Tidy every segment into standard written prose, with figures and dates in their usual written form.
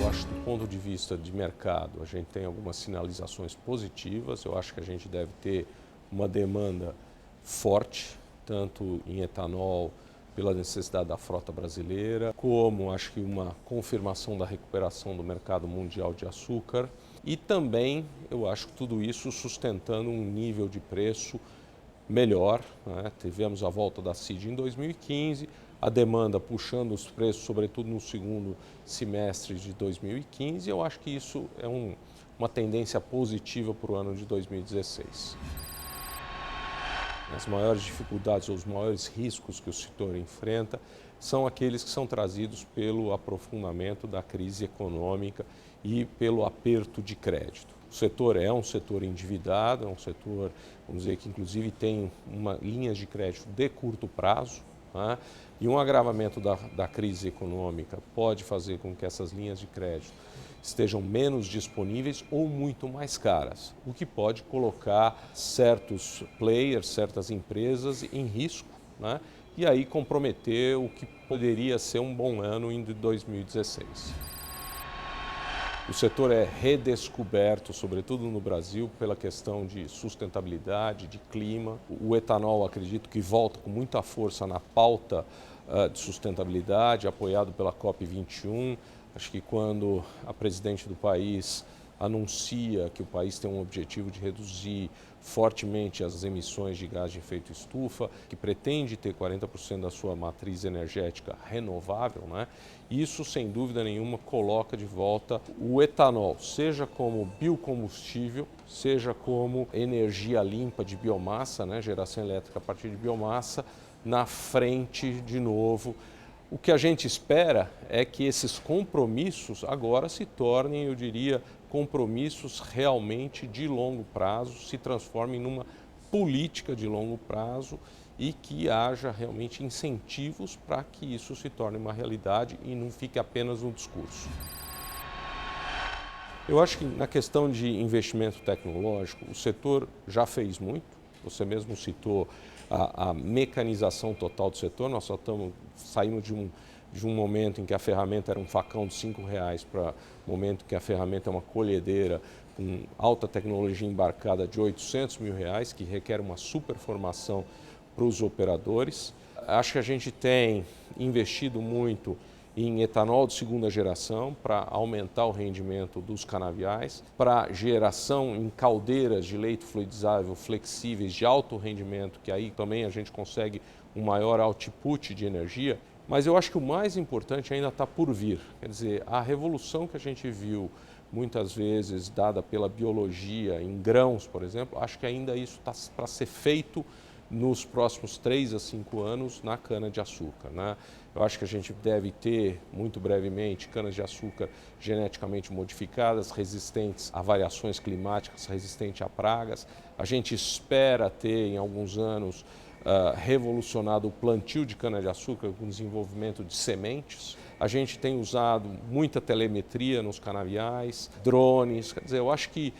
Eu acho que do ponto de vista de mercado, a gente tem algumas sinalizações positivas. Eu acho que a gente deve ter uma demanda forte, tanto em etanol, pela necessidade da frota brasileira, como acho que uma confirmação da recuperação do mercado mundial de açúcar. E também eu acho que tudo isso sustentando um nível de preço melhor, né? Tivemos a volta da CID em 2015, a demanda puxando os preços, sobretudo no segundo semestre de 2015. Eu acho que isso é uma tendência positiva para o ano de 2016. As maiores dificuldades ou os maiores riscos que o setor enfrenta são aqueles que são trazidos pelo aprofundamento da crise econômica e pelo aperto de crédito. O setor é um setor endividado, é um setor, vamos dizer, que inclusive tem linhas de crédito de curto prazo, né? E um agravamento da crise econômica pode fazer com que essas linhas de crédito estejam menos disponíveis ou muito mais caras, o que pode colocar certos players, certas empresas em risco, né? E aí comprometer o que poderia ser um bom ano em 2016. O setor é redescoberto, sobretudo no Brasil, pela questão de sustentabilidade, de clima. O etanol, acredito que volta com muita força na pauta de sustentabilidade, apoiado pela COP21. Acho que quando a presidente do país anuncia que o país tem um objetivo de reduzir fortemente as emissões de gás de efeito estufa, que pretende ter 40% da sua matriz energética renovável, né? Isso, sem dúvida nenhuma, coloca de volta o etanol, seja como biocombustível, seja como energia limpa de biomassa, né? Geração elétrica a partir de biomassa, na frente de novo. O que a gente espera é que esses compromissos agora se tornem, eu diria, compromissos realmente de longo prazo, se transformem numa política de longo prazo e que haja realmente incentivos para que isso se torne uma realidade e não fique apenas um discurso. Eu acho que na questão de investimento tecnológico, o setor já fez muito. Você mesmo citou a mecanização total do setor. Nós só saímos de um momento em que a ferramenta era um facão de R$ 5 para o momento que a ferramenta é uma colhedeira com alta tecnologia embarcada de R$ 800 mil, que requer uma super formação para os operadores. Acho que a gente tem investido muito em etanol de segunda geração para aumentar o rendimento dos canaviais, para geração em caldeiras de leito fluidizável flexíveis de alto rendimento, que aí também a gente consegue um maior output de energia. Mas eu acho que o mais importante ainda está por vir. Quer dizer, a revolução que a gente viu muitas vezes dada pela biologia em grãos, por exemplo, acho que ainda isso está para ser feito nos próximos 3 a 5 anos na cana-de-açúcar, né? Eu acho que a gente deve ter, muito brevemente, canas-de-açúcar geneticamente modificadas, resistentes a variações climáticas, resistentes a pragas. A gente espera ter, em alguns anos, revolucionado o plantio de cana-de-açúcar com o desenvolvimento de sementes. A gente tem usado muita telemetria nos canaviais, drones. Quer dizer, eu acho que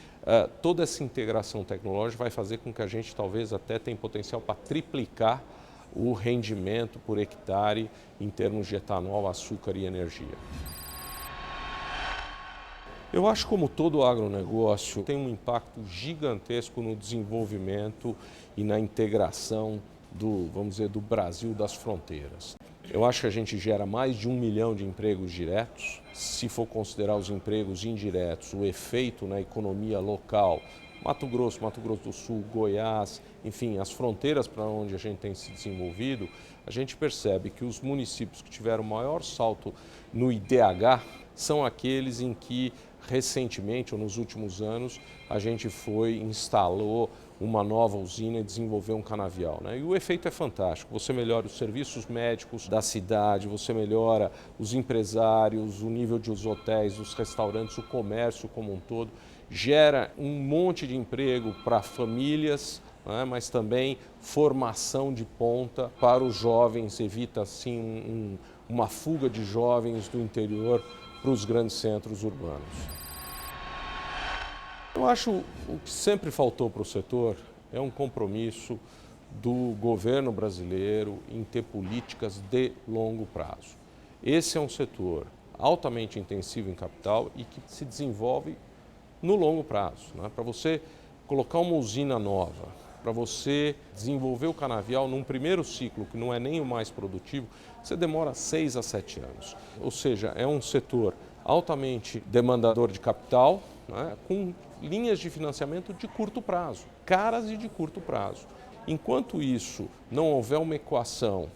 toda essa integração tecnológica vai fazer com que a gente talvez até tenha potencial para triplicar o rendimento por hectare em termos de etanol, açúcar e energia. Eu acho que, como todo agronegócio, tem um impacto gigantesco no desenvolvimento e na integração vamos dizer, do Brasil das fronteiras. Eu acho que a gente gera mais de 1 milhão de empregos diretos. Se for considerar os empregos indiretos, o efeito na economia local, Mato Grosso do Sul, Goiás, enfim, as fronteiras para onde a gente tem se desenvolvido, a gente percebe que os municípios que tiveram maior salto no IDH são aqueles em que recentemente ou nos últimos anos a gente instalou uma nova usina e desenvolveu um canavial, né? E o efeito é fantástico. Você melhora os serviços médicos da cidade, você melhora os empresários, o nível dos hotéis, os restaurantes, o comércio como um todo, gera um monte de emprego para famílias, né? Mas também formação de ponta para os jovens, evita assim uma fuga de jovens do interior para os grandes centros urbanos. Eu acho o que sempre faltou para o setor é um compromisso do governo brasileiro em ter políticas de longo prazo. Esse é um setor altamente intensivo em capital e que se desenvolve no longo prazo. Para você colocar uma usina nova, para você desenvolver o canavial num primeiro ciclo, que não é nem o mais produtivo, você demora 6 a 7 anos. Ou seja, é um setor altamente demandador de capital, com linhas de financiamento de curto prazo, caras e de curto prazo. Enquanto isso não houver uma equação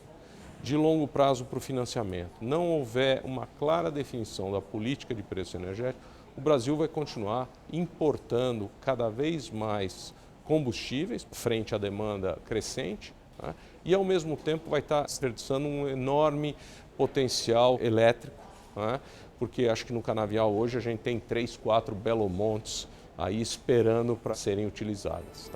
de longo prazo para o financiamento, não houver uma clara definição da política de preço energético, o Brasil vai continuar importando cada vez mais combustíveis frente à demanda crescente, e ao mesmo tempo vai estar desperdiçando um enorme potencial elétrico, porque acho que no canavial hoje a gente tem 3, 4 Belo Montes aí esperando para serem utilizadas.